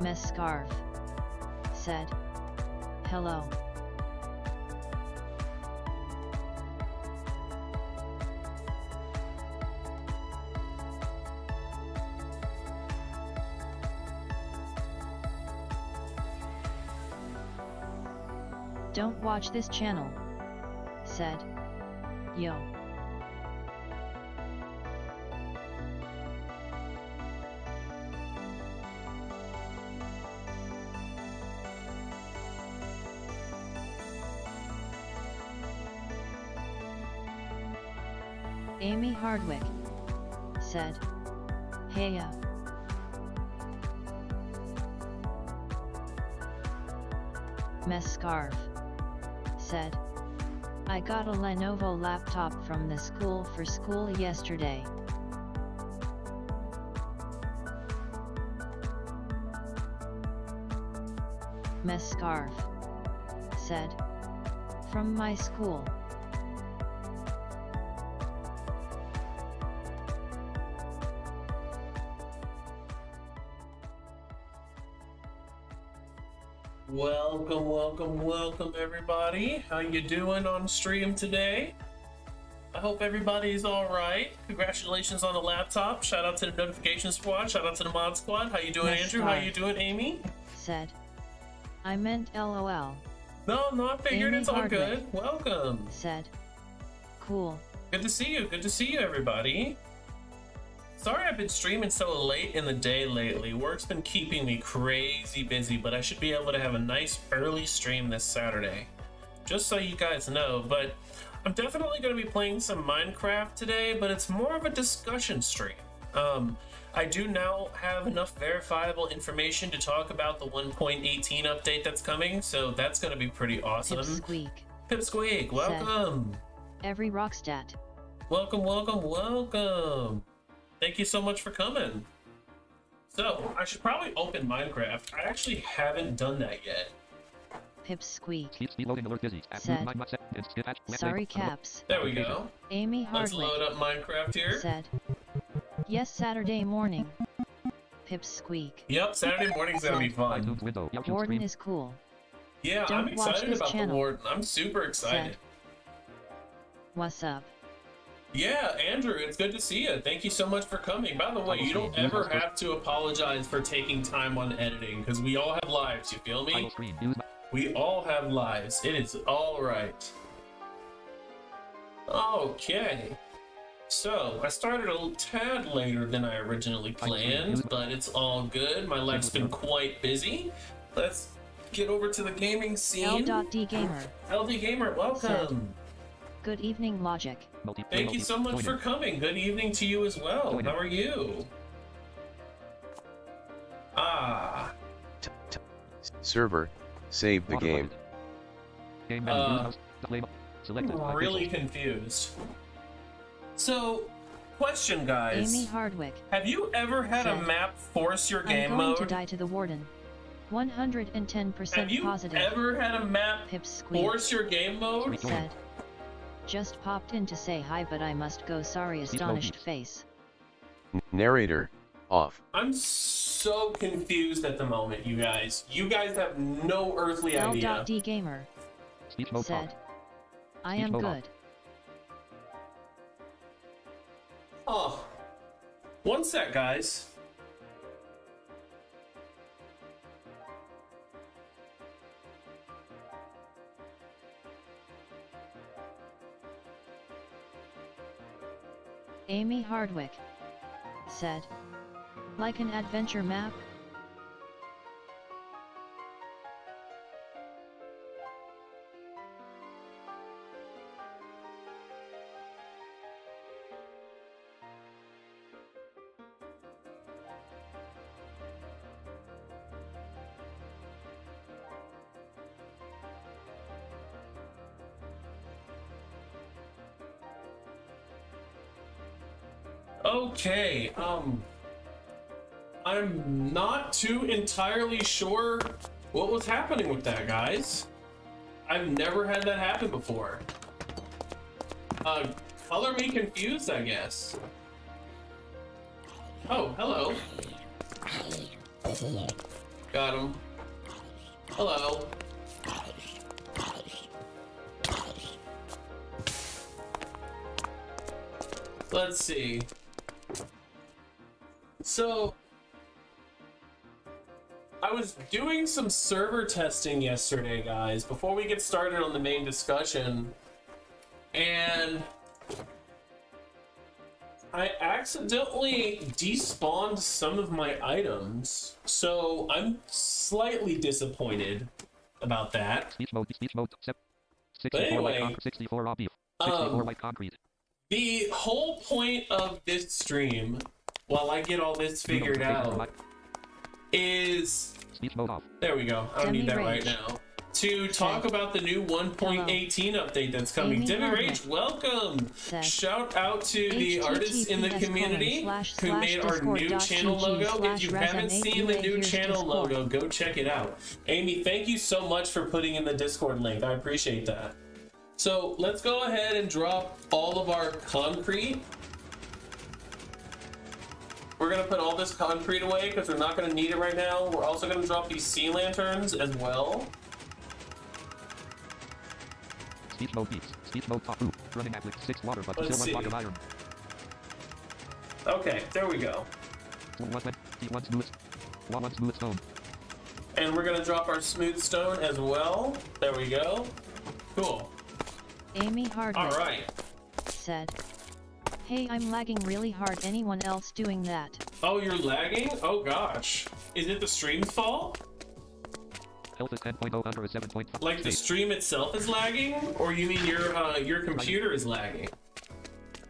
Mess Scarf said, "Hello." "Don't watch this channel," said, "Yo." Amy Hardwick said, "Heya." Mess Scarf said, "I got a Lenovo laptop from the school for school yesterday." Mess Scarf said, "From my school." Welcome everybody. How you doing on stream today? I hope everybody's all right. Congratulations on the laptop. Shout out to the notification squad. Shout out to the mod squad. How you doing, Andrew? How you doing, Amy? Said, "I meant LOL." No, I figured Amy it's all Hardwick good. Welcome. said, "Cool." Good to see you. Good to see you, everybody. Sorry I've been streaming so late in the day lately. Work's been keeping me crazy busy, but I should be able to have a nice early stream this Saturday. Just so you guys know, but I'm definitely going to be playing some Minecraft today, but it's more of a discussion stream. I do now have enough verifiable information to talk about the 1.18 update that's coming, so that's going to be pretty awesome. Pipsqueak. Pipsqueak, welcome. Every Rockstat. Welcome. Thank you so much for coming. So, I should probably open Minecraft. I actually haven't done that yet. Pipsqueak said, "Sorry caps." There we go. Amy Let's Hardwick load up Minecraft here. said, "Yes, Saturday morning." Pipsqueak. Yep, Saturday morning's gonna be fun. "Warden is cool." Yeah, Don't I'm excited watch about this channel. the Warden. I'm super excited. Said, "What's up?" Yeah, Andrew, it's good to see you. Thank you so much for coming. By the way, you don't ever have to apologize for taking time on editing, because we all have lives, you feel me? We all have lives. It is all right. Okay. So, I started a tad later than I originally planned, but it's all good. My life's been quite busy. Let's get over to the gaming scene. L.D Gamer. LD Gamer, welcome. "Good evening, Logic." Thank you so much for coming. Good evening to you as well. How are you? Server, save the game. Really confused. So, question, guys. Amy Hardwick. Have you ever had a said, map force your "I'm game going mode? to die to the Warden." 110% Have you positive. ever had a map Pipsqueak force your game mode? said, "Just popped in to say hi, but I must go. Sorry, astonished face." Narrator, off. I'm so confused at the moment, you guys. You guys have no earthly idea. L.D Gamer said, "I am good." Oh, one sec, guys. Amy Hardwick said, "Like an adventure map?" Okay, I'm not too entirely sure what was happening with that, guys. I've never had that happen before. Color me confused, I guess. Oh, hello. Got him. Hello. Let's see. So, I was doing some server testing yesterday, guys, before we get started on the main discussion, and I accidentally despawned some of my items, so I'm slightly disappointed about that. Speech mode, But anyway, 64 raw beef, 64 white concrete. The whole point of this stream, while I get all this figured out, is... Speech mode off. There we go. I don't need that right Rage. now. To talk about the new 1.18 update that's coming. Amy Demi Hardwick. Rage, welcome! Said, Shout out to the artists in the community who made our new channel logo. If you haven't seen the new channel logo, go check it out. Amy, thank you so much for putting in the Discord link. I appreciate that. So let's go ahead and drop all of our concrete. We're gonna put all this concrete away because we're not gonna need it right now. We're also gonna drop these sea lanterns as well. Speech mode beats. Speech mode top. Running applet 6 water, but Let's still 1 see. block of iron. Okay, there we go. 1 smooth stone. And we're gonna drop our smooth stone as well. There we go. Cool. Amy Hardwick All right. said, "Hey, I'm lagging really hard. Anyone else doing that?" Oh, you're lagging? Oh gosh. Is it the stream's fault? Health is 10.0 under a 7.5. Like the stream itself is lagging, or you mean your computer is lagging?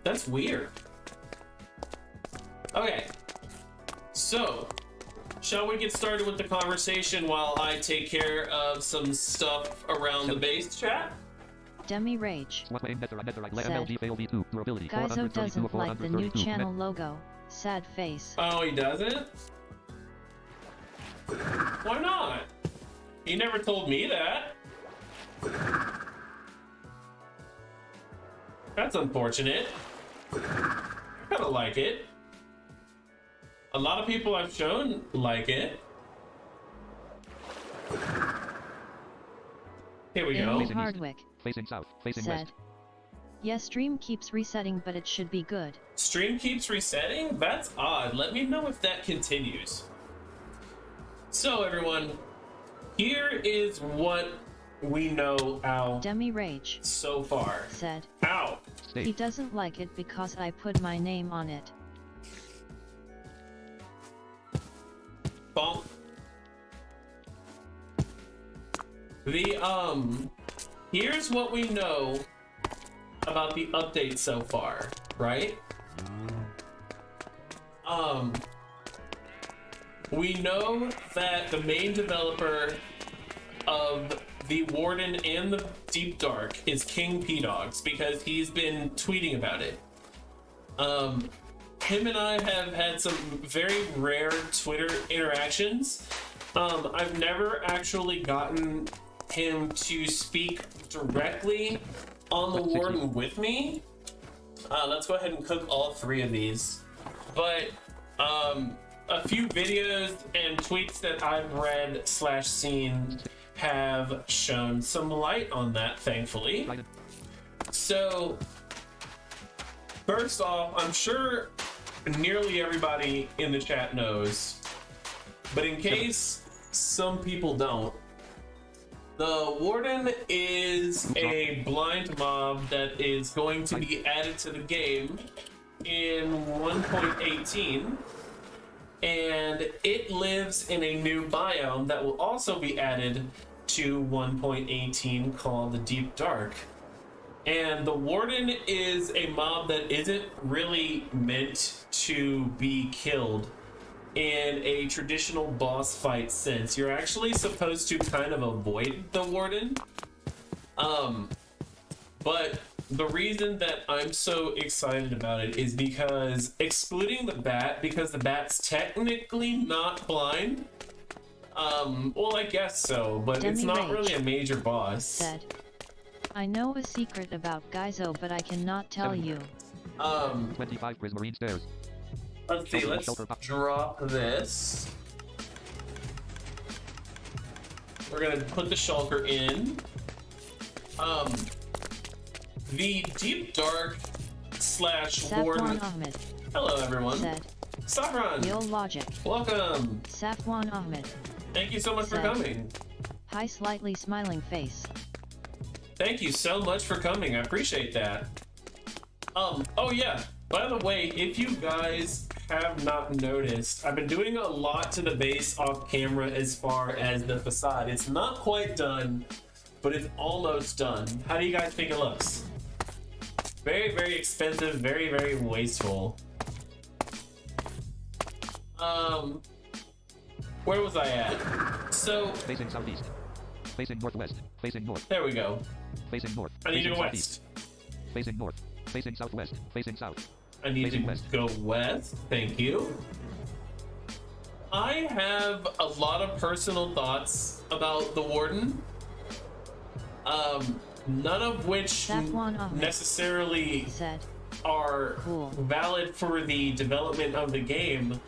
That's weird. Okay. So, shall we get started with the conversation while I take care of some stuff around the base chat? Demi Rage What way netherite said, MLG fail V2 durability Guyzo 432 doesn't of like the new 432 channel logo. Sad face. Oh, he doesn't? Why not? He never told me that. That's unfortunate. I kinda like it. A lot of people I've shown like it. Here we go. Amy Hardwick facing south, facing said, west. "Yes, stream keeps resetting, but it should be good." Stream keeps resetting? That's odd. Let me know if that continues. So everyone, here is what we know out Demi Rage so far. said, Ow! he State. doesn't like it because I put my name on it. Bonk. Here's what we know about the update so far, right? We know that the main developer of the Warden and the Deep Dark is King P-Dogs because he's been tweeting about it. Him and I have had some very rare Twitter interactions. I've never actually gotten him to speak directly on the Warden with me. Let's go ahead and cook all 3 of these. But a few videos and tweets that I've read / seen have shown some light on that, thankfully. So, first off, I'm sure nearly everybody in the chat knows, but in case some people don't, the Warden is a blind mob that is going to be added to the game in 1.18, and it lives in a new biome that will also be added to 1.18 called the Deep Dark. And the Warden is a mob that isn't really meant to be killed in a traditional boss fight sense. You're actually supposed to kind of avoid the Warden. But the reason that I'm so excited about it is because, excluding the bat, because the bat's technically not blind. Well, I guess so, but Demi it's not Rage really a major boss. said, "I know a secret about Guyzo, but I cannot tell you." 25 Prismarine stairs. Let's see, let's drop this. We're gonna put the shulker in. The deep dark slash warden. Safwan Ahmed Hello, everyone. said, Safran, Yo logic. welcome. Safwan Ahmed. Thank you so much for Said. coming. Hi slightly smiling face. Thank you so much for coming. I appreciate that. Oh yeah. By the way, if you guys have not noticed, I've been doing a lot to the base off camera as far as the facade. It's not quite done, but it's almost done. How do you guys think it looks? Very, very expensive, very, very wasteful. Where was I at? So, Facing southeast. Facing northwest. Facing north. there we go. Facing north. I need to facing go southeast. west. Facing north. Facing southwest. Facing south. I need Facing to west. go west. Thank you. I have a lot of personal thoughts about the Warden. None of which Safwan Ahmed necessarily said, are Cool. valid for the development of the game,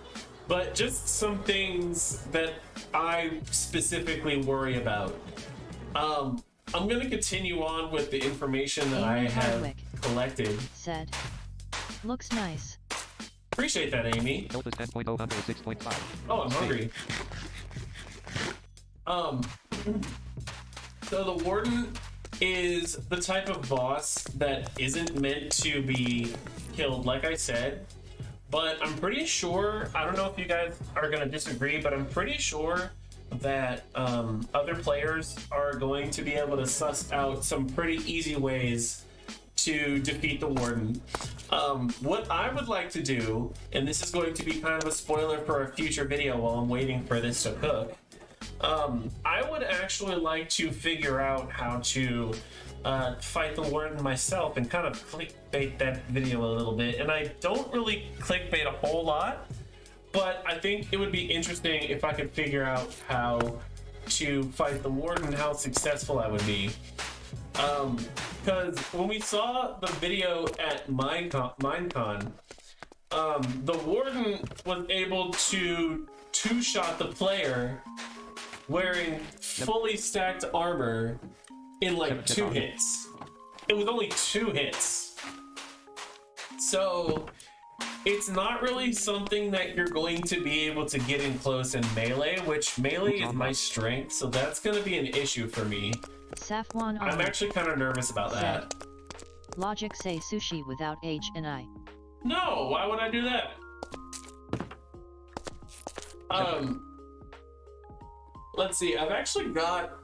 but just some things that I specifically worry about. I'm gonna continue on with the information that I Amy have Hardwick collected. said, looks nice. Appreciate that, Amy. Health is 10.0 under 6.5. Oh, I'm hungry. So the Warden is the type of boss that isn't meant to be killed, like I said. But I'm pretty sure, I don't know if you guys are gonna disagree, but I'm pretty sure that other players are going to be able to suss out some pretty easy ways to defeat the Warden. What I would like to do, and this is going to be kind of a spoiler for a future video while I'm waiting for this to cook, I would actually like to figure out how to fight the Warden myself and kind of clickbait that video a little bit. And I don't really clickbait a whole lot, but I think it would be interesting if I could figure out how to fight the Warden, how successful I would be. Because when we saw the video at Minecon, the Warden was able to two-shot the player wearing fully stacked armor in like 2 hits. It was only 2 hits. So it's not really something that you're going to be able to get in close in melee, which melee is my strength, so that's going to be an issue for me. Safwan I'm Ahmed actually kind of nervous about that. logic say sushi without H and I. No, why would I do that? Let's see, I've actually got...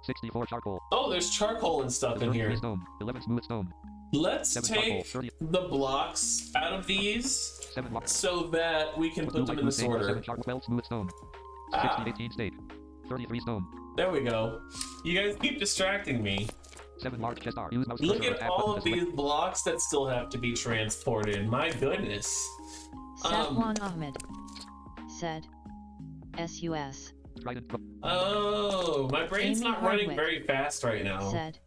64 charcoal. Oh, there's charcoal and stuff in here. Stone. 11 smooth stone. Let's 7 charcoal. take 30. the blocks out of these 7 blocks. so that we can put them in this order. 7 charcoal. 12 smooth stone. 60 18 steak. 33 stone. There we go. You guys keep distracting me. 7 large chest R. Use mouse Look cursor at attack all button of to select. these blocks that still have to be transported. My goodness. Safwan Ahmed said, SUS Trident. Oh, my brain's Amy not running Hardwick very fast right now. said,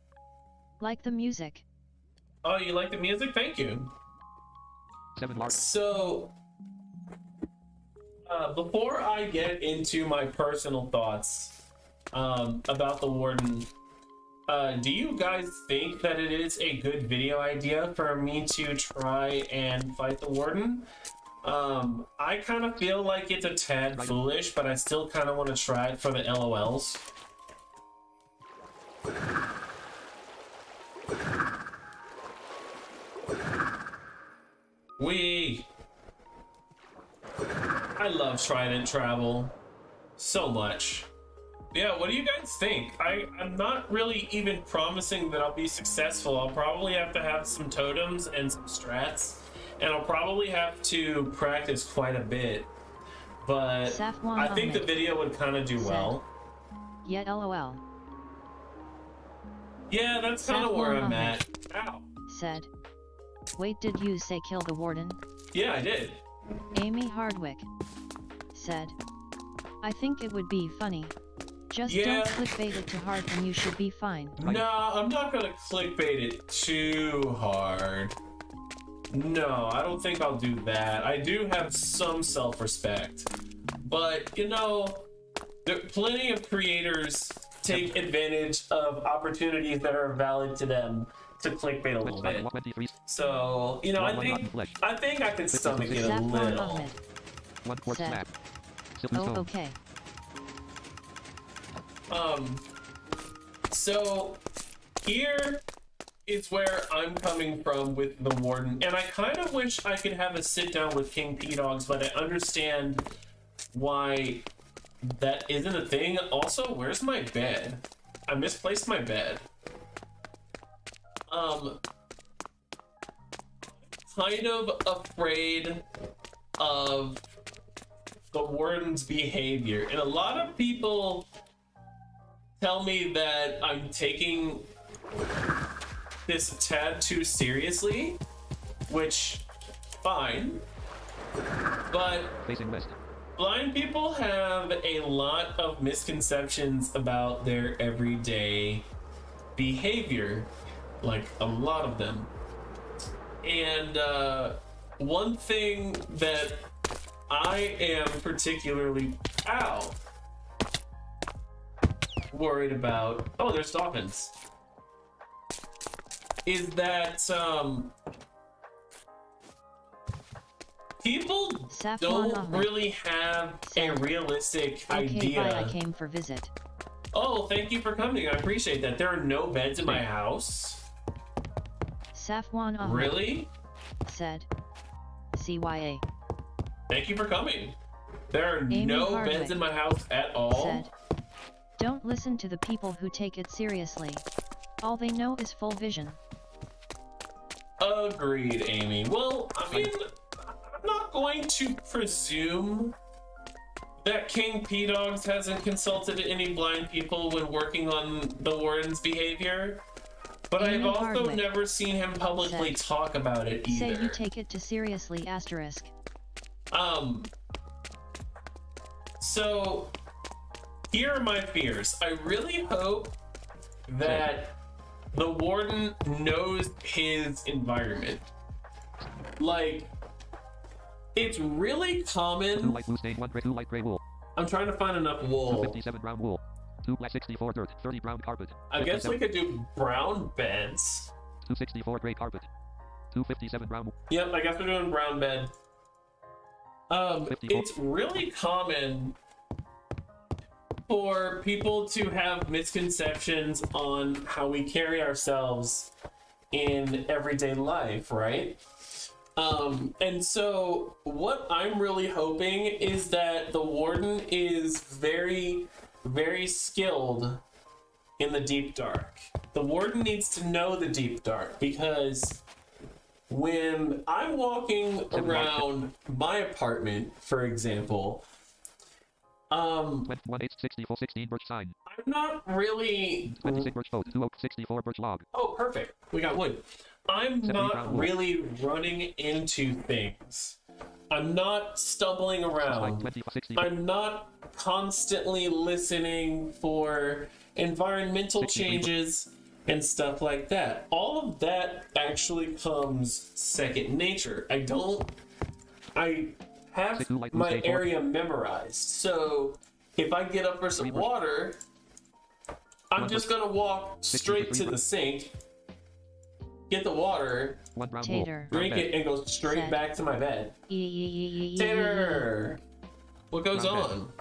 like the music. Oh, you like the music? Thank you. 7 large. So, before I get into my personal thoughts about the Warden, do you guys think that it is a good video idea for me to try and fight the Warden? I kind of feel like it's a tad foolish, but I still kind of want to try it for the LOLs. I love Trident Travel so much. Yeah, what do you guys think? I'm not really even promising that I'll be successful. I'll probably have to have some totems and some strats, and I'll probably have to practice quite a bit. But Safwan I think the Ahmed video would kind of do said, well. Yet LOL Yeah, that's kind of where Safwan I'm Ahmed at. Ow. said, wait, did you say kill the Warden? Yeah, I did. Amy Hardwick said, I think it would be funny. Just Yeah. don't clickbait it too hard and you should be fine. No, I'm not gonna clickbait it too hard. No, I don't think I'll do that. I do have some self-respect. But, you know, plenty of creators take advantage of opportunities that are valid to them to clickbait a little bit. 23. So, you know, I think I can stomach it a Saffron little. Ahmed 1 quart said, snap. Silver "Oh, stone. okay." So here is where I'm coming from with the Warden, and I kind of wish I could have a sit down with King P-Dogs, but I understand why that isn't a thing. Also, where's my bed? I misplaced my bed. Kind of afraid of the Warden's behavior, and a lot of people tell me that I'm taking this a tad too seriously, which, fine, but Facing west. blind people have a lot of misconceptions about their everyday behavior, like a lot of them. And one thing that I am particularly worried about, oh, there's dolphins, is that people Saffron don't Ahmed really have a realistic "Okay, idea. bye, I came for visit." Oh, thank you for coming. I appreciate that. There are no beds in my house. Saffron Ahmed Really? said, "CYA." Thank you for coming. There are Amy no Hardwick beds in my house at all. said, "Don't listen to the people who take it seriously. All they know is full vision." Agreed, Amy. Well, I mean, I'm not going to presume that King P-Dogs hasn't consulted any blind people when working on the Warden's behavior, but Amy I've also Hardwick never seen him publicly said, talk about it either. "Say you take it too seriously asterisk." So here are my fears. I really hope that the Warden knows his environment. Like, it's really 2 common. light blue stain, 1 gray, 2 light gray wool. I'm trying to find enough wool. 257 brown wool. 2 black 64 dirt, 30 brown carpet. I guess we could do brown beds. 264 gray carpet. 257 brown wool. Yep, I guess we're doing brown bed. 54. It's really common for people to have misconceptions on how we carry ourselves in everyday life, right? And so what I'm really hoping is that the Warden is very, very skilled in the deep dark. The Warden needs to know the deep dark, because when I'm walking around my apartment, for example, 1 8 64 16 birch sign. I'm not really... 26 birch boat, 2 oak 64 birch log. Oh, perfect. We got wood. I'm 70 not brown wool. really running into things. I'm not stumbling around. 20 60. I'm not constantly listening for environmental 63. changes and stuff like that. All of that actually comes second nature. I have 62 light blue my stain, area memorized. So if I get up for some water, I'm just gonna walk straight to the sink, get the water, 1 brown wool. Tater drink it, and go straight said, back to my bed. Tater. Tater! What goes Brown bed. on?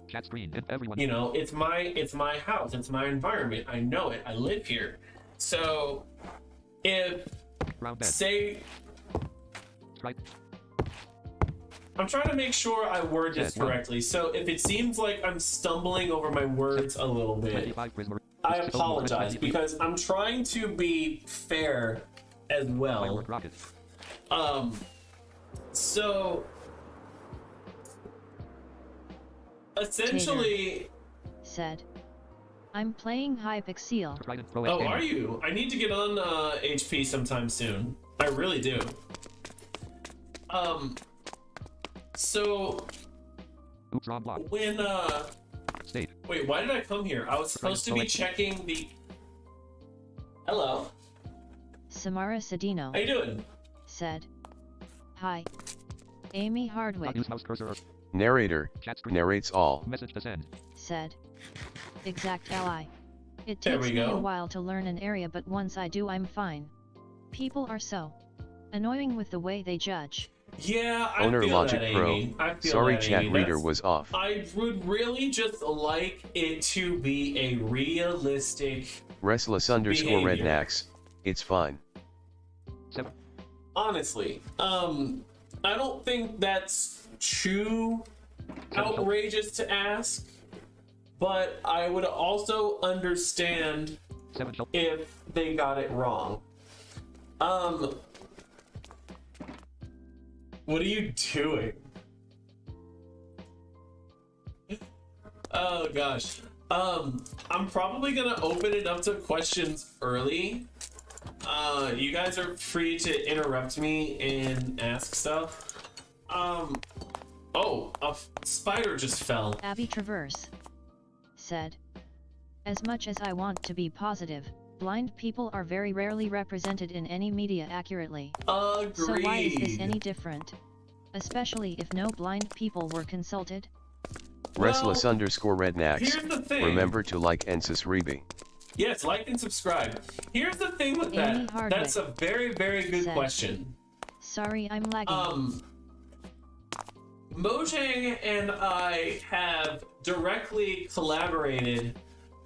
Chat screen and everyone. You know, it's my house, it's my environment. I know it. I live here. So if Brown bed. say Stripe. I'm trying to make sure I word this Yes, one. correctly. So if it seems like I'm stumbling over my words a little bit, 25 prisoner. I apologize, because I'm trying to be fair as well. Firework rocket. So essentially, said, "I'm playing Hypixel." Trident Pro oh, X are gamer. you? I need to get on HP sometime soon. I really do. So Oops, wrong block. when State. wait, why did I come here? I was supposed to be checking the... Hello. Samara Sedino How you doing? said, "Hi. Amy Not Hardwick use mouse cursor. Narrator, Chat screen. narrates all. Message to send. said. Exact ally. It There takes we me a go. while to learn an area, but once I do, I'm fine. People are so annoying with the way they judge. Yeah, I Owner feel Logic that, Pro. Amy. I feel Sorry, that, chat Amy. reader That's- was off. I would really just like it to be a realistic. Restless underscore behavior. rednax. It's fine. 7. Honestly, I don't think that's too outrageous to ask, but I would also understand 7. if they got it wrong. What are you doing? Oh gosh. I'm probably gonna open it up to questions early. You guys are free to interrupt me and ask stuff. Oh, a spider just fell. Abby Traverse said. As much as I want to be positive, blind people are very rarely represented in any media accurately. Agreed. So why is this any different? Especially if no blind people were consulted? Restless Well, underscore rednax. here's the thing. Remember to like and subscribe. Yes, like and subscribe. Here's the thing with Amy that. Hardwick That's a very, very good said. question. Sorry, I'm lagging. Mojang and I have directly collaborated.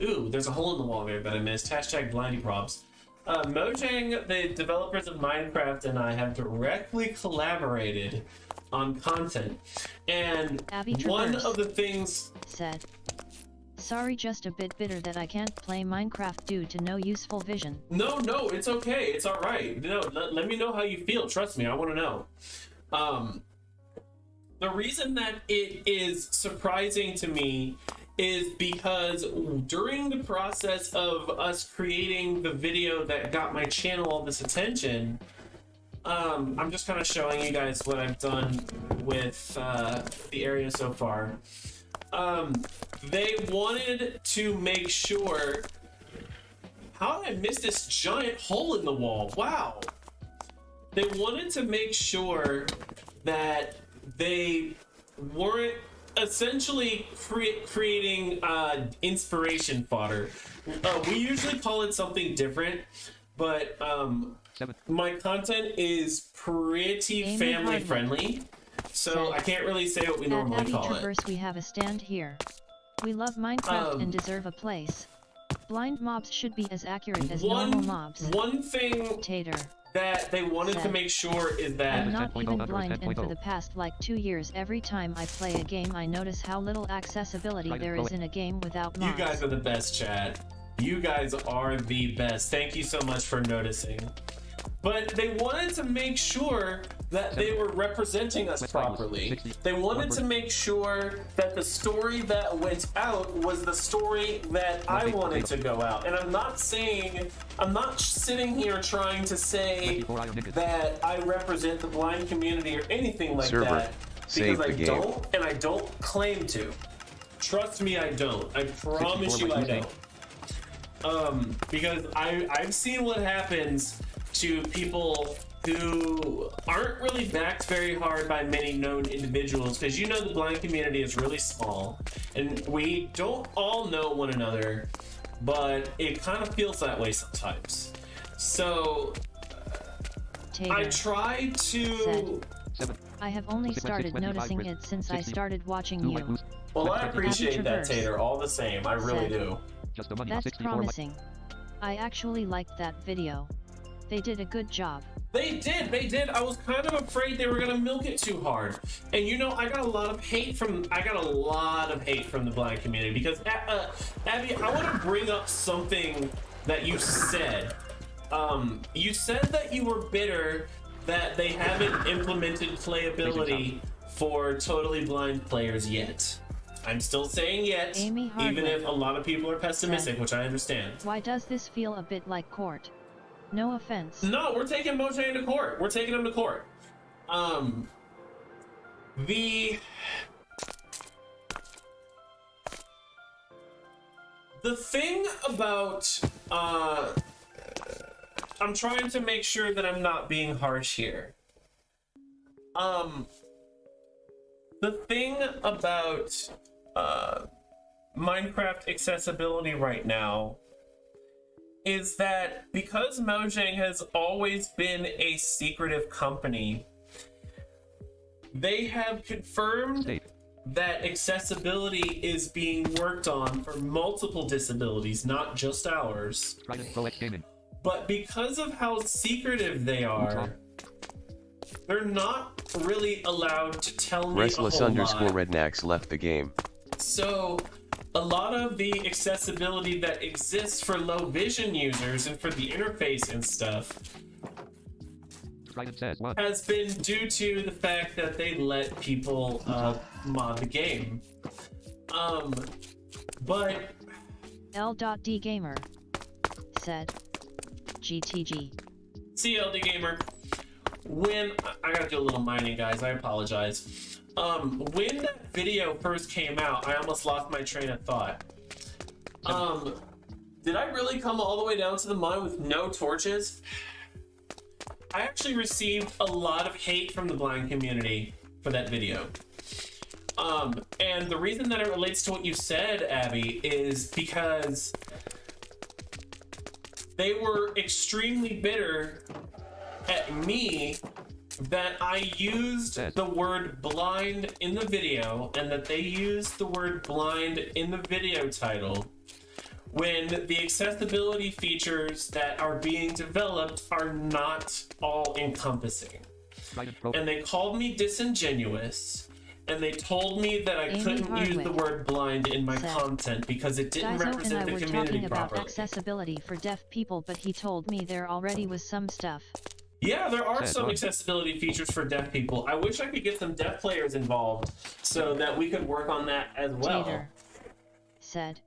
Ooh, there's a hole in the wall there that I missed. Hashtag blindy probs. Mojang, the developers of Minecraft, and I have directly collaborated on content. And Abby one Traverse of the things. said. Sorry, just a bit bitter that I can't play Minecraft due to no useful vision. No, it's okay. It's all right. No, let me know how you feel. Trust me, I want to know. The reason that it is surprising to me is because during the process of us creating the video that got my channel all this attention, I'm just kind of showing you guys what I've done with the area so far. They wanted to make sure. How did I miss this giant hole in the wall? Wow. They wanted to make sure that they weren't essentially creating inspiration fodder. We usually call it something different, but 7. my content is pretty Amy family Hardwick friendly, so said. I can't really say what we At normally Abby call it. Traverse, we have a stand here. We love Minecraft and deserve a place. Blind mobs should be as accurate as normal mobs. One thing Tater that they wanted to said. make sure is I'm that not 10.0 even numbers, blind, and for 10.0. the past like 2 years, every time I play a game I notice how little accessibility Right, there go is in a game without you mods. guys are the best, chat. You guys are the best. Thank you so much for noticing. But they wanted to make sure that they were representing us properly. They wanted to make sure that the story that went out was the story that I wanted to go out. And I'm not sitting here trying to say that I represent the blind community or anything like Server, that. save Because I the game. don't, and I don't claim to. Trust me, I don't. I promise you I don't. Because I've seen what happens to people who aren't really backed very hard by many known individuals, because you know the blind community is really small and we don't all know one another, but it kind of feels that way sometimes. So Tater I try to. 7. I have only started noticing it since I started watching you. Well, I appreciate that, Traverse Tater, all the same. I really said. do. Just the money. That's 64 promising. I actually liked that video. They did a good job. They did. I was kind of afraid they were gonna milk it too hard. And you know, I got a lot of hate from the blind community because Abby, I want to bring up something that you said. You said that you were bitter that they haven't implemented playability for totally blind players yet. I'm still saying yet, Amy Hardwick even if a lot of people are pessimistic, said. which I understand. Why does this feel a bit like court? No offense. No, we're taking Mojang to court. We're taking him to court. The thing about I'm trying to make sure that I'm not being harsh here. The thing about Minecraft accessibility right now is that because Mojang has always been a secretive company, they have confirmed that accessibility is being worked on for multiple disabilities, not just ours. But because of how secretive they are, they're not really allowed to tell me Restless a whole _ lot. Rednax left the game. So a lot of the accessibility that exists for low vision users and for the interface and stuff has been due to the fact that they let people mod the game. But L.D Gamer said, GTG. CLD Gamer, when I gotta do a little mining, guys, I apologize. When that video first came out, I almost lost my train of thought. Did I really come all the way down to the mine with no torches? I actually received a lot of hate from the blind community for that video. And the reason that it relates to what you said, Abby, is because they were extremely bitter at me that I used the word blind in the video and that they used the word blind in the video title when the accessibility features that are being developed are not all encompassing. And they called me disingenuous, and they told me that I couldn't use the word blind in my content because it didn't represent the community properly. About accessibility for deaf people, but he told me there already was some stuff. Yeah, there are some accessibility features for deaf people. I wish I could get some deaf players involved so that we could work on that as well. Tater said,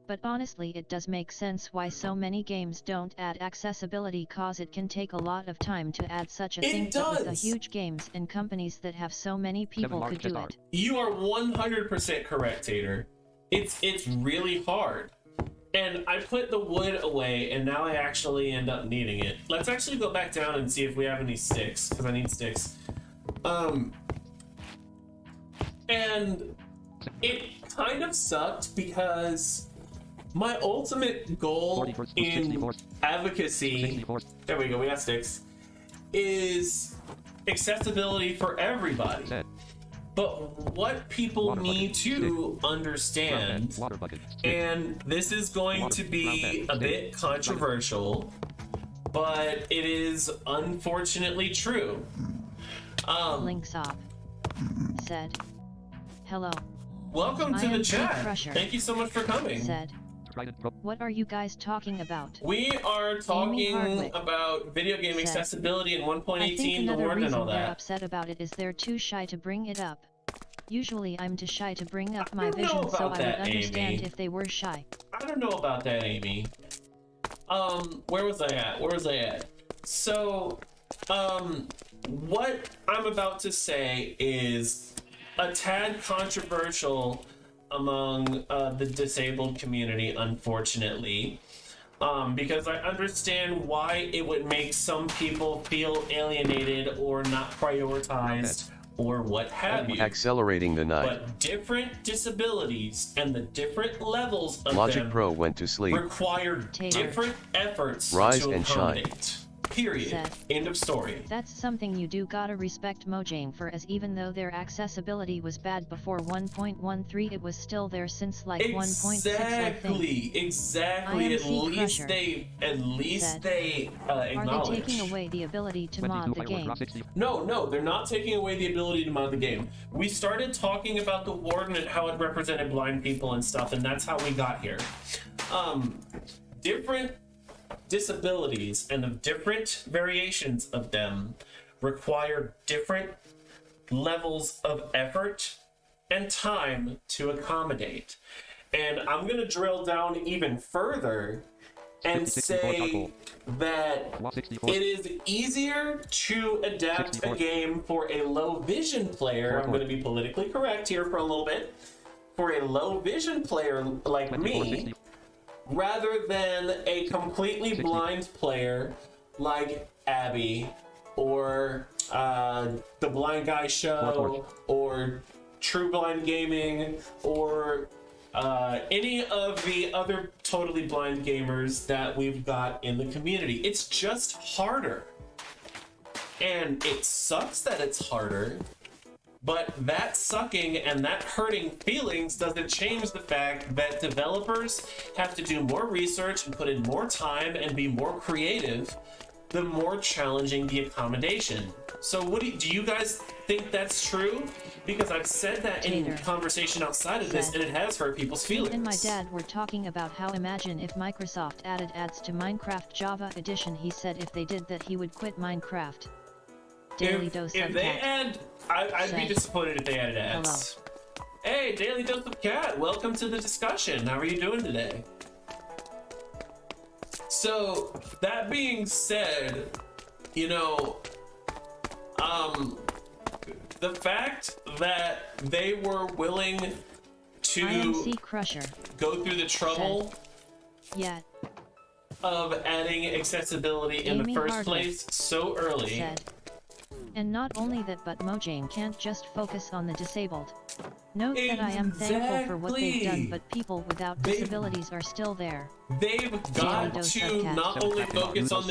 but honestly it does make sense why so many games don't add accessibility, cause it can take a lot of time to add such a thing, but with the huge games and companies that have so many people could do it. You are 100% correct, Tater. It's really hard. And I put the wood away, and now I actually end up needing it. Let's actually go back down and see if we have any sticks, because I need sticks. And it kind of sucked because my ultimate goal in advocacy, there we go, we got sticks, is accessibility for everybody. But what people need to understand, and this is going to be a bit controversial, but it is unfortunately true. Linksop said, hello. Welcome to the chat. Crusher. Thank you so much for coming. Said, what are you guys talking about? We are talking about video game accessibility in 1.18, the Warden and all that. They're upset about it is they're too shy to bring it up. Usually I'm too shy to bring up my vision, so I would understand if they were shy. I don't know about that, Amy. Where was I at? So, what I'm about to say is a tad controversial among the disabled community, unfortunately, because I understand why it would make some people feel alienated or not prioritized or what have you. Accelerating the night. But different disabilities and the different levels of Logic them Pro went to sleep. require different efforts Rise to and shine. accommodate. Period. Said, end of story. That's something you do gotta respect Mojang for, as even though their accessibility was bad before 1.13, it was still there since like 1.6, I think. Exactly. At least they acknowledge. Are they taking away the ability to mod the game? No, they're not taking away the ability to mod the game. We started talking about the Warden and how it represented blind people and stuff, and that's how we got here. Different disabilities and the different variations of them require different levels of effort and time to accommodate. And I'm going to drill down even further and say that it is easier to adapt a game for a low vision player. I'm going to be politically correct here for a little bit. For a low vision player like me, rather than a completely blind player like Abby or The Blind Guy Show, or True Blind Gaming, or any of the other totally blind gamers that we've got in the community. It's just harder. And it sucks that it's harder, but that sucking and that hurting feelings doesn't change the fact that developers have to do more research and put in more time and be more creative the more challenging the accommodation. So what do you guys think that's true? Because I've said that in conversation outside of this, and it has hurt people's feelings. Me and my dad were talking about how imagine if Microsoft added ads to Minecraft Java Edition. He said if they did that he would quit Minecraft. Daily Dose if of they Cat. I'd be disappointed if they added ads. Hello. Hey, Daily Dose of Cat, welcome to the discussion. How are you doing today? So, that being said, you know, the fact that they were willing to IMC Crusher go through the trouble of adding accessibility in the first place so early. And not only that, but Mojang can't just focus on the disabled. Note that I am thankful for what they've done, but people without disabilities are still there. They've got to not only focus on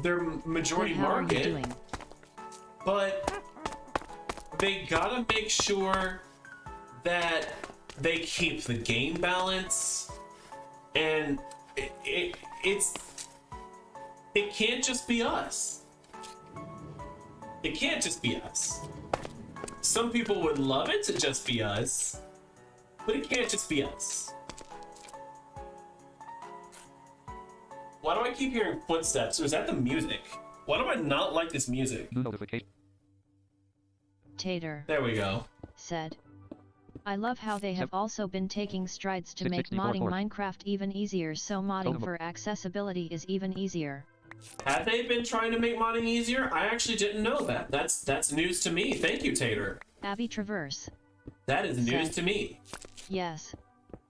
their majority market, but they gotta make sure that they keep the game balance, and it can't just be us. It can't just be us. Some people would love it to just be us, but it can't just be us. Why do I keep hearing footsteps? Or is that the music? Why do I not like this music? Tater. There we go. Said. I love how they have also been taking strides to make modding Minecraft even easier, so modding for accessibility is even easier. Have they been trying to make modding easier? I actually didn't know that. That's news to me. Thank you, Tater. Abby Traverse. That is news to me. Yes.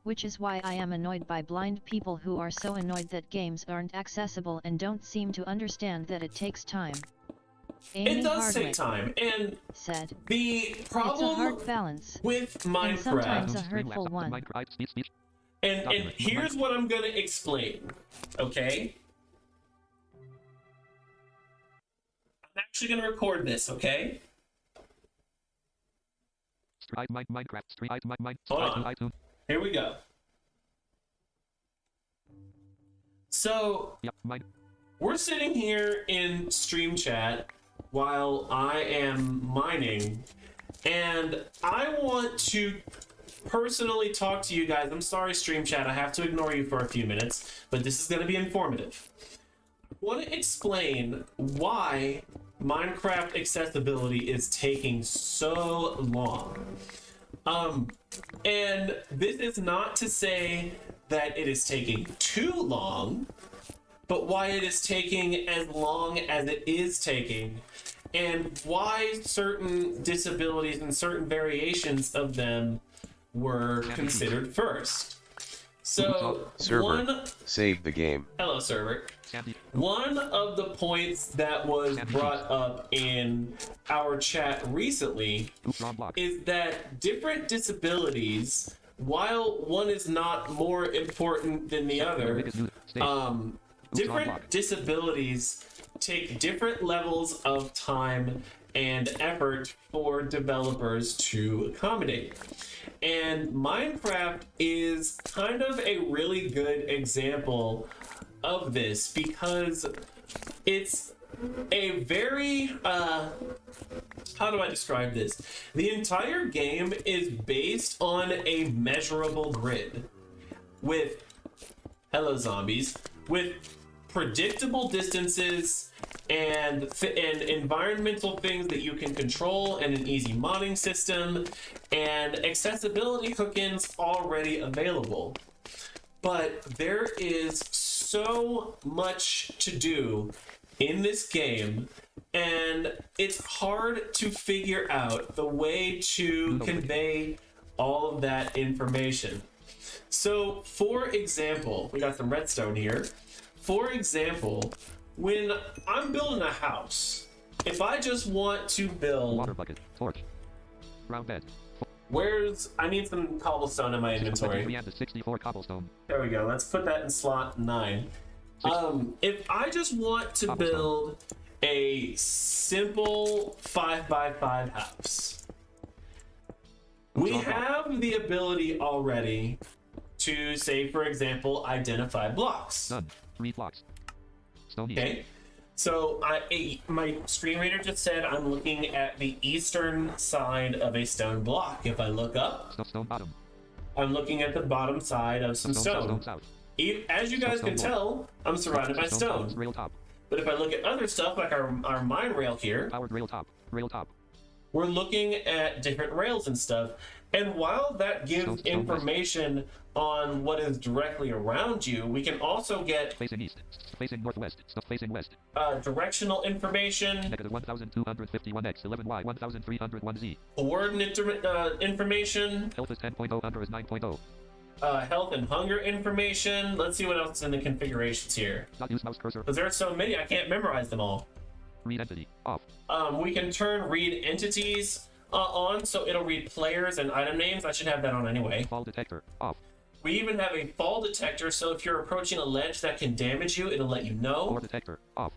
Which is why I am annoyed by blind people who are so annoyed that games aren't accessible and don't seem to understand that it takes time. It does take time, and the problem it's a hard balance with Minecraft, and sometimes a hurtful one. And here's what I'm gonna explain, okay? I'm actually gonna record this, okay? Hold on. Here we go. So, we're sitting here in stream chat while I am mining, and I want to personally talk to you guys. I'm sorry, stream chat, I have to ignore you for a few minutes, but this is going to be informative. I want to explain why Minecraft accessibility is taking so long. And this is not to say that it is taking too long, but why it is taking as long as it is taking, and why certain disabilities and certain variations of them were considered first. So, server, save the game. Hello, server. One of the points that was brought up in our chat recently is that different disabilities, while one is not more important than the other, different disabilities take different levels of time and effort for developers to accommodate. And Minecraft is kind of a really good example of this, because it's a very, how do I describe this? The entire game is based on a measurable grid with, hello zombies, with predictable distances and environmental things that you can control, and an easy modding system, and accessibility hook-ins already available. But there is so much to do in this game, and it's hard to figure out the way to convey all of that information. So, for example, we got some redstone here. For example, when I'm building a house, if I just want to build... Water bucket. Torch. Round bed. I need some cobblestone in my inventory. 64 cobblestone. There we go. Let's put that in slot 9. If I just want to build a simple 5x5 house, we have the ability already to, say, for example, identify blocks. None. 3 blocks. Stone east. Okay. So my screen reader just said I'm looking at the eastern side of a stone block. If I look up, Stone bottom. I'm looking at the bottom side of some stone. South. As you guys can tell, I'm surrounded by stone. Rail top. But if I look at other stuff, like our mine rail here, Powered rail top. Rail top. we're looking at different rails and stuff. And while that gives information on what is directly around you, we can also get Facing east. Facing northwest. Stuff facing west. directional information, Negative 1251x 11y 1301z. coordinate information, Health is 10.0. Hunger is 9.0. health and hunger information. Let's see what else is in the configurations here. Not use mouse cursor. Because there are so many, I can't memorize them all. Read entity. Off. We can turn read entities on, so it'll read players and item names. I should have that on anyway. Fall detector. Off. We even have a fall detector, so if you're approaching a ledge that can damage you, it'll let you know. Ore detector. Off.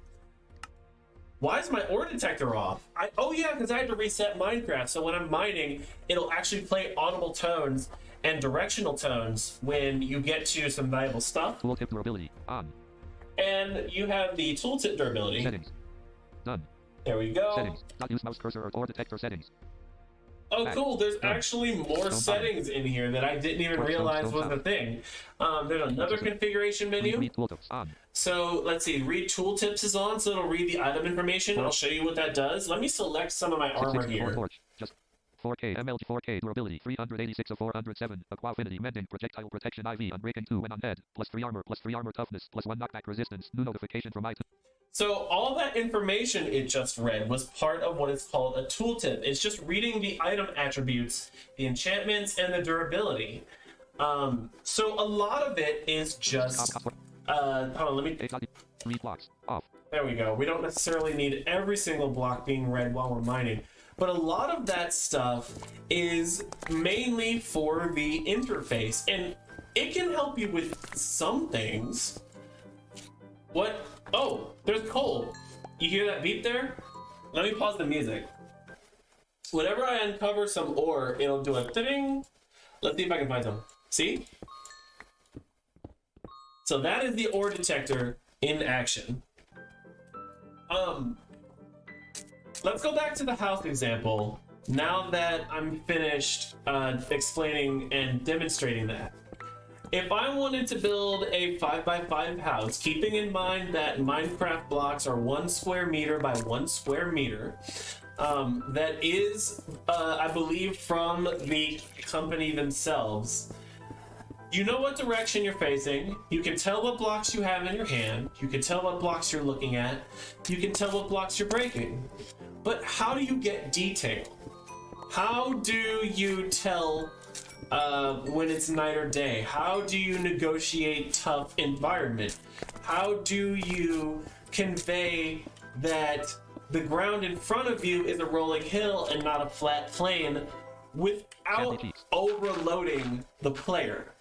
Why is my ore detector off? Oh yeah, because I had to reset Minecraft, so when I'm mining, it'll actually play audible tones and directional tones when you get to some valuable stuff. Tooltip durability. On. And you have the tooltip durability. Settings. Done. There we go. Settings. Not use mouse cursor or ore detector settings. Oh, Back. cool. There's Done. actually more settings in here that I didn't even realize was a thing. There's another configuration menu. Read tooltips. On. So let's see. Read tooltips is on, so it'll read the item information. I'll show you what that does. Let me select some of my armor 664 here. torch. Just 4K MLG 4K durability 386 of 407. Aqua affinity mending projectile protection IV unbreaking 2 when on head. +3 armor toughness +1 knockback resistance. New notification from item. So all that information it just read was part of what is called a tooltip. It's just reading the item attributes, the enchantments, and the durability. So a lot of it is just... hold on, let me... 3 blocks. Off. There we go. We don't necessarily need every single block being read while we're mining. But a lot of that stuff is mainly for the interface. And it can help you with some things. What? Oh, there's coal. You hear that beep there? Let me pause the music. Whenever I uncover some ore, it'll do a ding. Let's see if I can find some. See? So that is the ore detector in action. Let's go back to the house example now that I'm finished explaining and demonstrating that. If I wanted to build a 5x5 house, keeping in mind that Minecraft blocks are 1 square meter by 1 square meter, that is, I believe, from the company themselves. You know what direction you're facing. You can tell what blocks you have in your hand. You can tell what blocks you're looking at. You can tell what blocks you're breaking. But how do you get detail? How do you tell when it's night or day? How do you negotiate tough environment? How do you convey that the ground in front of you is a rolling hill and not a flat plain without overloading the player?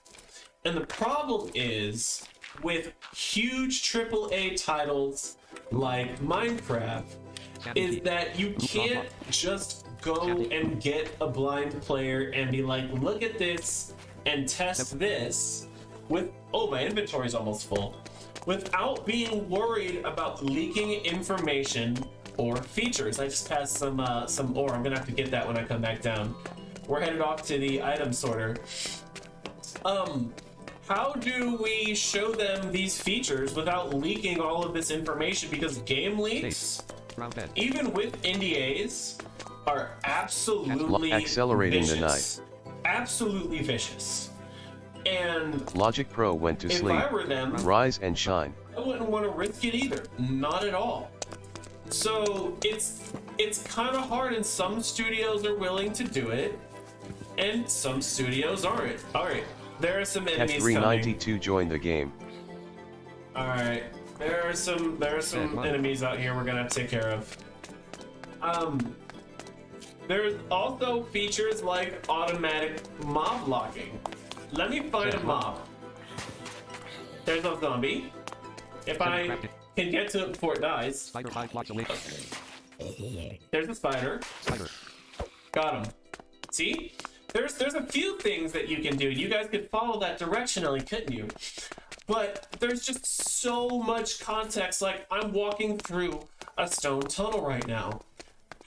And the problem is, with huge AAA titles like Minecraft, is that you can't just go and get a blind player and be like, look at this and test this with, oh, my inventory's almost full, without being worried about leaking information or features. I just passed some ore. I'm gonna have to get that when I come back down. We're headed off to the item sorter. How do we show them these features without leaking all of this information? Because game leaks, even with NDAs, are absolutely accelerating vicious. the night. Absolutely vicious. And Logic Pro went to if sleep. I were them, Rise and shine. I wouldn't want to risk it either. Not at all. So it's kind of hard, and some studios are willing to do it, and some studios aren't. All right, there are some enemies coming. 392 joined the game. All right, there are some enemies out here we're gonna have to take care of. There's also features like automatic mob locking. Let me find a mob. There's a zombie. If I can get to it before it dies. Spider 5 blocks away. There's a spider. Spider. Got him. See? There's a few things that you can do. You guys could follow that directionally, couldn't you? But there's just so much context. Like, I'm walking through a stone tunnel right now.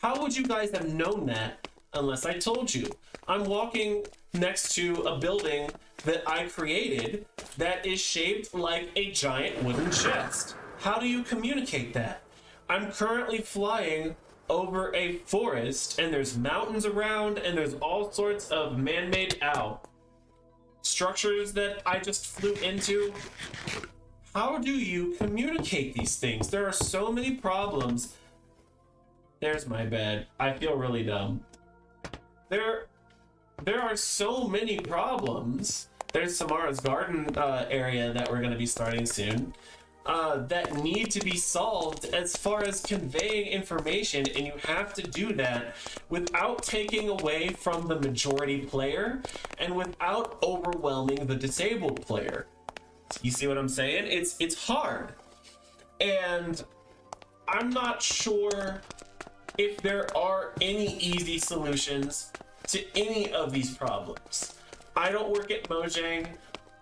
How would you guys have known that unless I told you? I'm walking next to a building that I created that is shaped like a giant wooden chest. How do you communicate that? I'm currently flying over a forest, and there's mountains around, and there's all sorts of man-made structures that I just flew into. How do you communicate these things? There are so many problems. There's my bed. I feel really dumb. There are so many problems. There's Samara's garden area that we're going to be starting soon. That need to be solved as far as conveying information, and you have to do that without taking away from the majority player and without overwhelming the disabled player. You see what I'm saying? It's hard, and I'm not sure if there are any easy solutions to any of these problems. I don't work at Mojang.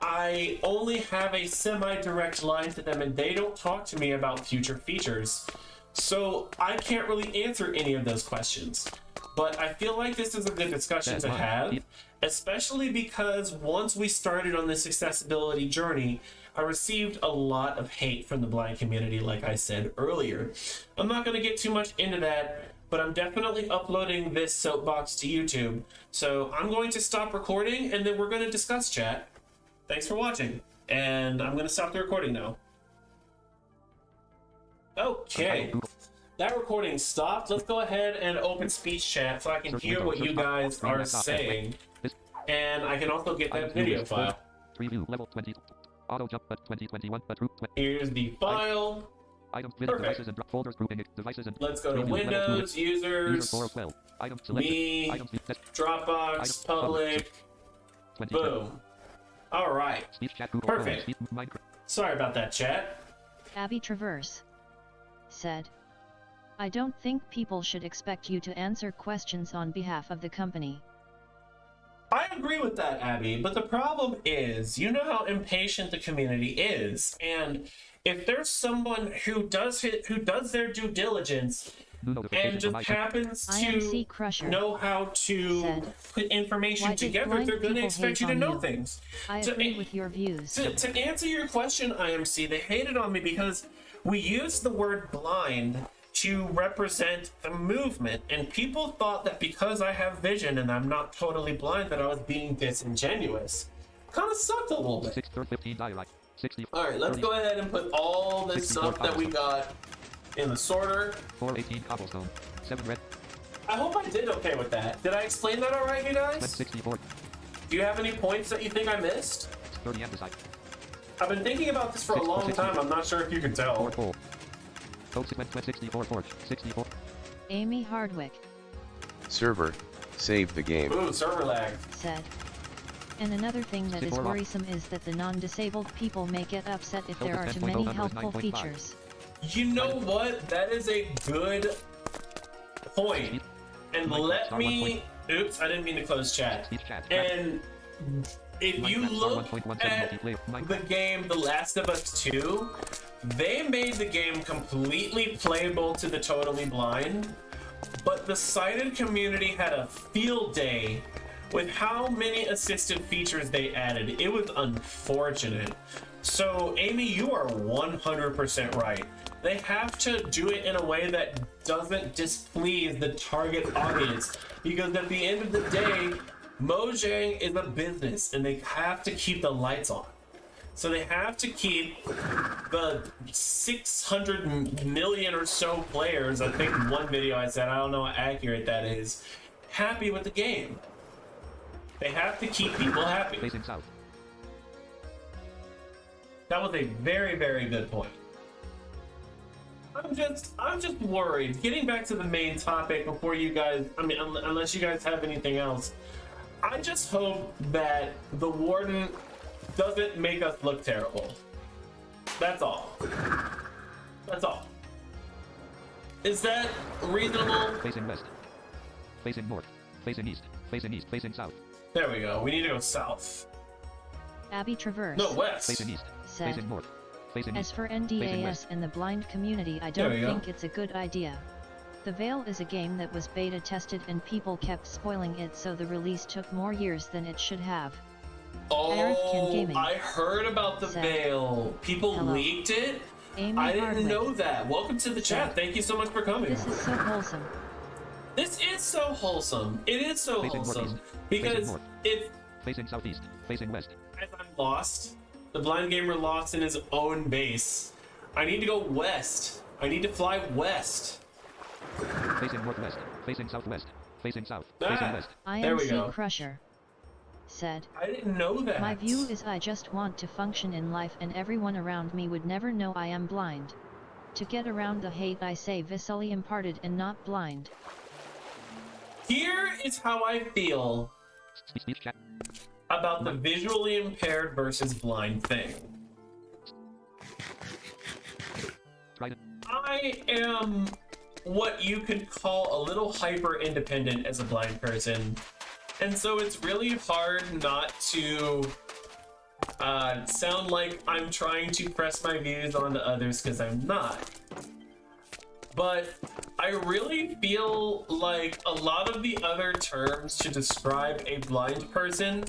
I only have a semi-direct line to them, and they don't talk to me about future features. So I can't really answer any of those questions. But I feel like this is a good discussion to have, especially because once we started on this accessibility journey, I received a lot of hate from the blind community, like I said earlier. I'm not going to get too much into that, but I'm definitely uploading this soapbox to YouTube. So I'm going to stop recording, and then we're going to discuss, chat. Thanks for watching, and I'm going to stop the recording now. Okay, that recording stopped. Let's go ahead and open speech chat so I can hear what you guys are saying, and I can also get that video file. Preview level 20. Auto jump at 2021 but group 20. Here's the file. Items with devices and folders grouping devices and let's go to Windows, users, me, Dropbox, public, boom. All right, perfect. Sorry about that, chat. Abby Traverse said, I don't think people should expect you to answer questions on behalf of the company. I agree with that, Abby, but the problem is, you know how impatient the community is, and if there's someone who does their due diligence and just happens to know how to put information together, they're going to expect you to know things. I agree with your views. To answer your question, IMC, they hated on me because we used the word blind to represent the movement, and people thought that because I have vision and I'm not totally blind that I was being disingenuous. Kind of sucked a little bit. Alright, let's go ahead and put all this stuff that we got in the sorter. 418 cobblestone. 7 red. I hope I did okay with that. Did I explain that alright, you guys? 64. Do you have any points that you think I missed? 30 andesite. I've been thinking about this for a long time. I'm not sure if you can tell. 64 forge. 64. Amy Hardwick Server, save the game. Ooh, server lag. Said. And another thing that is worrisome is that the non-disabled people may get upset if there are too many helpful features. You know what? That is a good point. And let me... Oops, I didn't mean to close chat. And if you look at the game The Last of Us 2, they made the game completely playable to the totally blind, but the sighted community had a field day with how many assisted features they added. It was unfortunate. So, Amy, you are 100% right. They have to do it in a way that doesn't displease the target audience, because at the end of the day, Mojang is a business and they have to keep the lights on. So they have to keep the 600 million or so players, I think one video I said, I don't know how accurate that is, happy with the game. They have to keep people happy. Facing south. That was a very, very good point. I'm just worried. Getting back to the main topic before you guys, I mean, unless you guys have anything else, I just hope that the Warden doesn't make us look terrible. That's all. That's all. Is that reasonable? Facing west. Facing north. Facing east. Facing east. Facing south. There we go. We need to go south. Abby Traverse No, west. Facing east. said, Facing north. Facing as east. for Facing NDAS west. and the blind community, I There don't we go. think it's a good idea. The Veil is a game that was beta tested and people kept spoiling it, so the release took more years than it should have. Eric Ken Oh, Gaming I heard about the said, Veil. People hello. leaked it? Amy I didn't Hardwick know that. Welcome to the chat. said, Thank you so much for coming. this is so wholesome. This is so wholesome. It is so Facing wholesome. northeast. Because Facing north. if Facing southeast. Facing west. as I'm lost, the blind gamer lost in his own base, I need to go west. I need to fly west. Facing northwest. Facing southwest. Facing south. Ah. Facing west. There we IMC go. Crusher said, I didn't know that. my view is I just want to function in life and everyone around me would never know I am blind. To get around the hate I say visually imparted and not blind. Here is how I feel Speech chat. about the visually impaired versus blind thing. Trident. I am what you could call a little hyper independent as a blind person, and so it's really hard not to sound like I'm trying to press my views onto others, because I'm not. But I really feel like a lot of the other terms to describe a blind person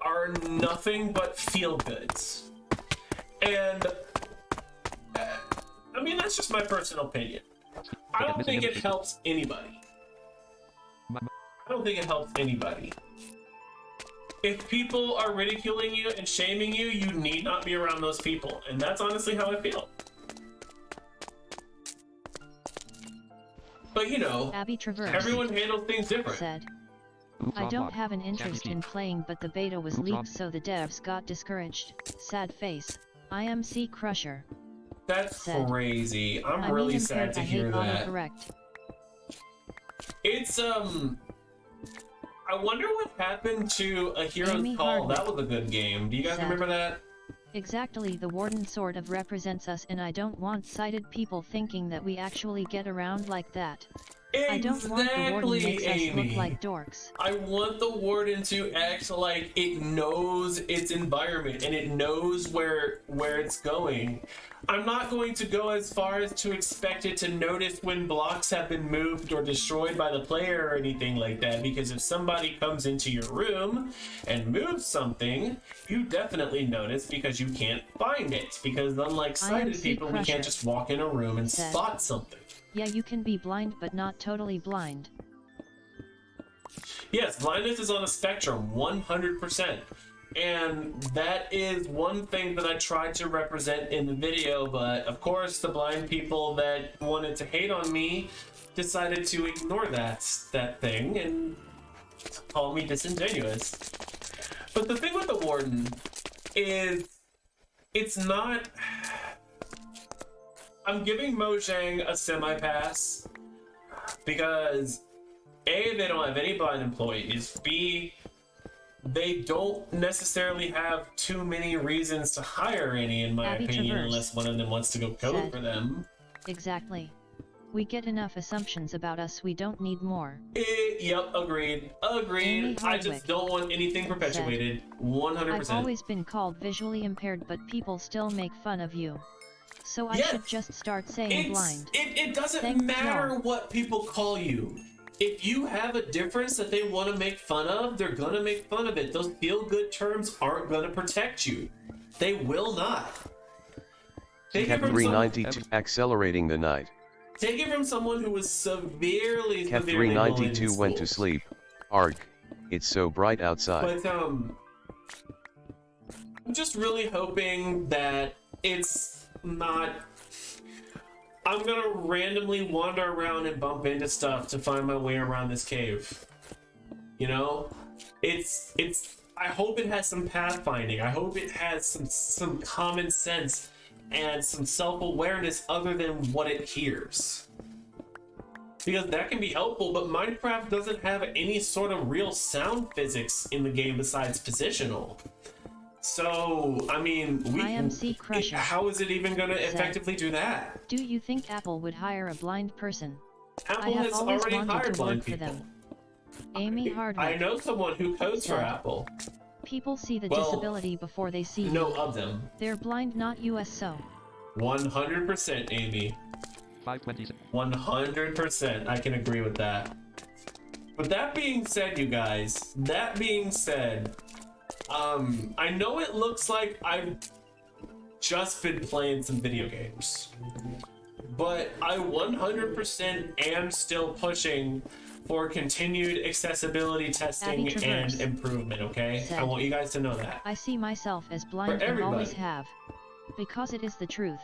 are nothing but feel-goods. And I mean, that's just my personal opinion. I don't think it helps anybody. I don't think it helps anybody. If people are ridiculing you and shaming you, you need not be around those people. And that's honestly how I feel. But you know, Abby Traverse everyone handles things different. said, Oops, I wrong don't log. have an interest in playing, but the beta was Oops, wrong. leaked so the devs got discouraged. Sad face. IMC Crusher That's said, crazy. I'm I really mean sad impaired, to I hear hate that. autocorrect. It's I wonder what happened to A Hero's Amy Call. Hardwick That was a good game. Do you guys said, remember that? Exactly, the Warden sort of represents us, and I don't want sighted people thinking that we actually get around like that. I don't want the Warden makes us look like dorks. I want the Warden to act like it knows its environment and it knows where it's going. I'm not going to go as far as to expect it to notice when blocks have been moved or destroyed by the player or anything like that, because if somebody comes into your room and moves something, you definitely notice because you can't find it. Because unlike sighted IMC people, we Crusher can't just walk in a room and said, spot something. Yeah, you can be blind but not totally blind. Yes, blindness is on a spectrum, 100%. And that is one thing that I tried to represent in the video, but of course the blind people that wanted to hate on me decided to ignore that thing and call me disingenuous. But the thing with the Warden is, it's not... I'm giving Mojang a semi-pass because A, they don't have any blind employees, B, they don't necessarily have too many reasons to hire any, in my Abby opinion, Traverse unless one of them wants to go code said, for them. Exactly. We get enough assumptions about us, we don't need more. Yep, agreed. Amy Agreed. I Hardwick just don't want anything perpetuated. 100%. I've always been called visually impaired, but people still make fun of you. So I Yes. should just start saying blind. It doesn't Thanks, matter y'all. what people call you. If you have a difference that they want to make fun of, they're gonna make fun of it. Those feel-good terms aren't gonna protect you. They will not. Take it Cat from someone, 392 accelerating the night. take it from someone who was severely Cat bullied in 392 went to school. sleep. Arg. It's so bright outside. But I'm just really hoping that it's not... I'm gonna randomly wander around and bump into stuff to find my way around this cave. You know? I hope it has some pathfinding. I hope it has some common sense and some self-awareness other than what it hears. Because that can be helpful, but Minecraft doesn't have any sort of real sound physics in the game besides positional. So, I mean, IMC Crusher how is it even going to effectively do that? Do you think Apple would hire a blind person? Apple I have has always already wanted hired to blind work for people. them. Amy Hardwick. I know someone who codes for said, Apple. People see the Well, disability before they see No you. of them. They're blind, not US so. 100%, Amy. 526. 100%. I can agree with that. But that being said, you guys, that being said, I know it looks like I've just been playing some video games, but I 100% am still pushing for continued accessibility testing and improvement, okay? I want you guys to know that. I see myself as blind and always have. Because it is the truth.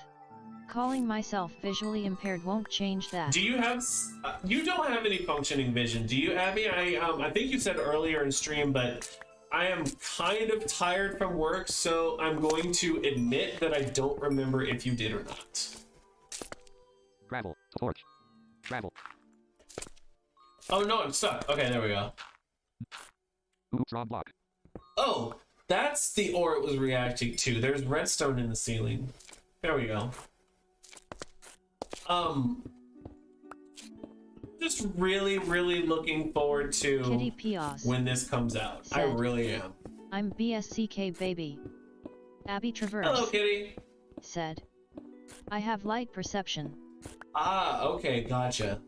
Calling myself visually impaired won't change that. Do you have, you don't have any functioning vision, do you, Abby? I think you said earlier in stream, but I am kind of tired from work, so I'm going to admit that I don't remember if you did or not. Travel. Torch. Travel. Oh no, I'm stuck. Okay, there we go. Oops, wrong block. Oh, that's the ore it was reacting to. There's redstone in the ceiling. There we go. Just really, really looking forward to Kitty Pios when this comes out. I really am. I'm BSCK baby. Abby Traverse. Hello, Kitty. Said. I have light perception. Ah, okay, gotcha.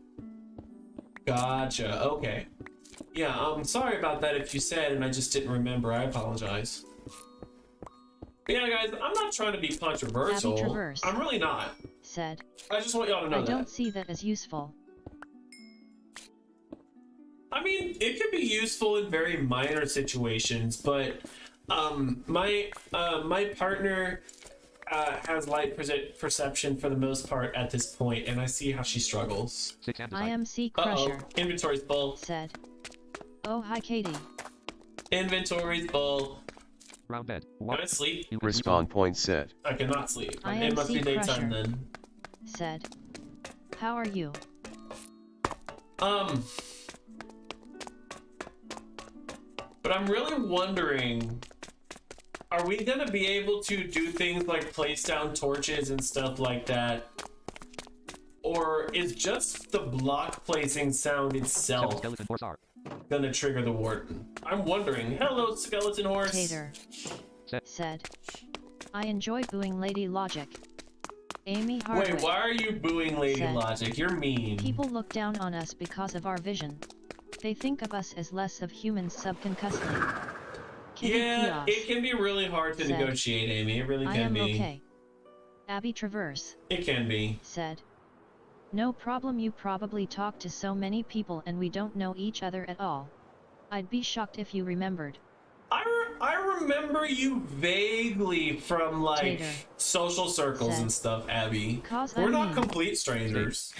Gotcha, okay. Yeah, I'm sorry about that if you said and I just didn't remember. I apologize. But yeah, guys, I'm not trying to be controversial. I'm really not. Said. I just want y'all to know that. I don't see that as useful. I mean, it could be useful in very minor situations, but my partner has light perception for the most part at this point, and I see how she struggles. IMC Crusher. Inventory's full. Said. Oh, hi, Katie. Inventory's full. Round bed. Can I sleep? Respawn point set. I cannot sleep. IMC It must be daytime Crusher. then. Said. How are you? But I'm really wondering, are we gonna be able to do things like place down torches and stuff like that? Or is just the block placing sound itself gonna trigger the warden? I'm wondering. Hello, skeleton horse. Tater. Said. I enjoy booing Lady Logic. Amy Hardwick. Wait, why are you booing Lady Logic? You're mean. People look down on us because of our vision. They think of us as less of humans subconsciously. Yeah, it can be really hard to negotiate, Amy. It really can be. I am okay. Abby Traverse. It can be. Said. No problem, you probably talk to so many people and we don't know each other at all. I'd be shocked if you remembered. I remember you vaguely from like Tater. social circles and stuff, Abby. We're not complete strangers.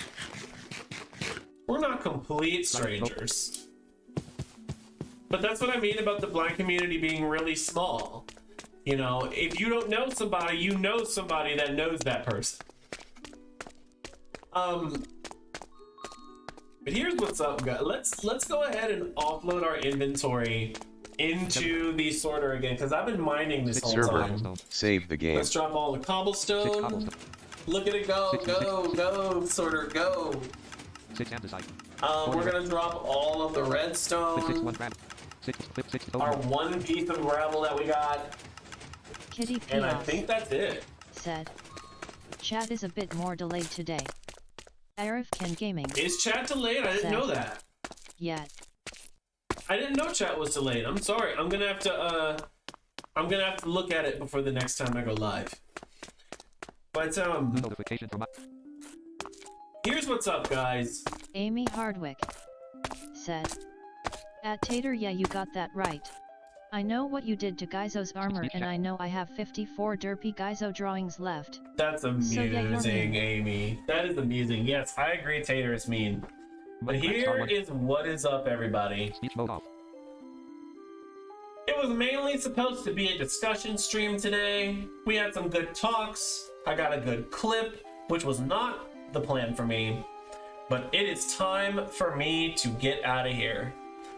We're not complete strangers. But that's what I mean about the blind community being really small. You know, if you don't know somebody, you know somebody that knows that person. But here's what's up, guys. Let's go ahead and offload our inventory into the sorter again, because I've been mining this whole time. Save the game. Let's drop all the cobblestone. Look at it go, go, sorter, go. We're gonna drop all of the redstone. Our one piece of gravel that we got. Kitty Pios. And I think that's it. Said. Chat is a bit more delayed today. Arif Ken Gaming. Is chat delayed? I didn't know that. Yet. I didn't know chat was delayed. I'm sorry. I'm gonna have to look at it before the next time I go live. But here's what's up, guys. Amy Hardwick. Said. At Tater, yeah, you got that right. I know what you did to Gaizo's armor, and I know I have 54 derpy Gaizo drawings left. That's amusing, so, yeah, Amy. That is amusing. Yes, I agree Tater is mean. But here is what is up, everybody. It was mainly supposed to be a discussion stream today. We had some good talks. I got a good clip, which was not the plan for me, but it is time for me to get out of here.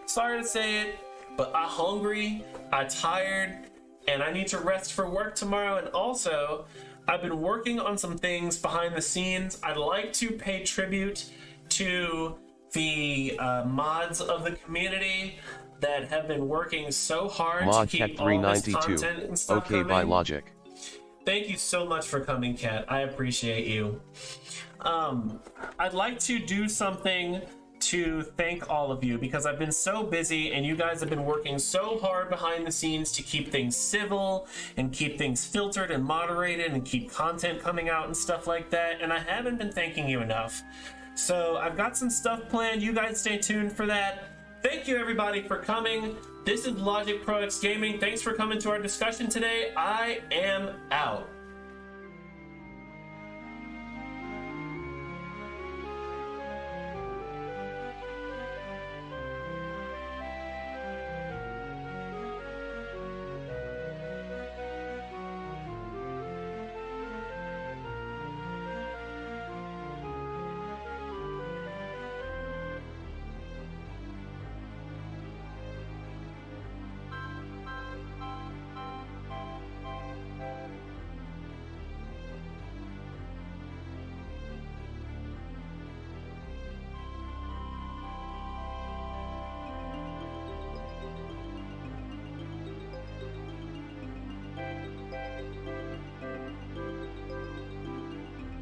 Sorry to say it, but I'm hungry, I'm tired, and I need to rest for work tomorrow. And also, I've been working on some things behind the scenes. I'd like to pay tribute to the mods of the community that have been working so hard to keep all this content and stuff okay, coming. by logic. Thank you so much for coming, Kat. I appreciate you. I'd like to do something to thank all of you because I've been so busy and you guys have been working so hard behind the scenes to keep things civil and keep things filtered and moderated and keep content coming out and stuff like that, and I haven't been thanking you enough. So I've got some stuff planned. You guys stay tuned for that. Thank you everybody for coming. This is Logic Pro X Gaming. Thanks for coming to our discussion today. I am out.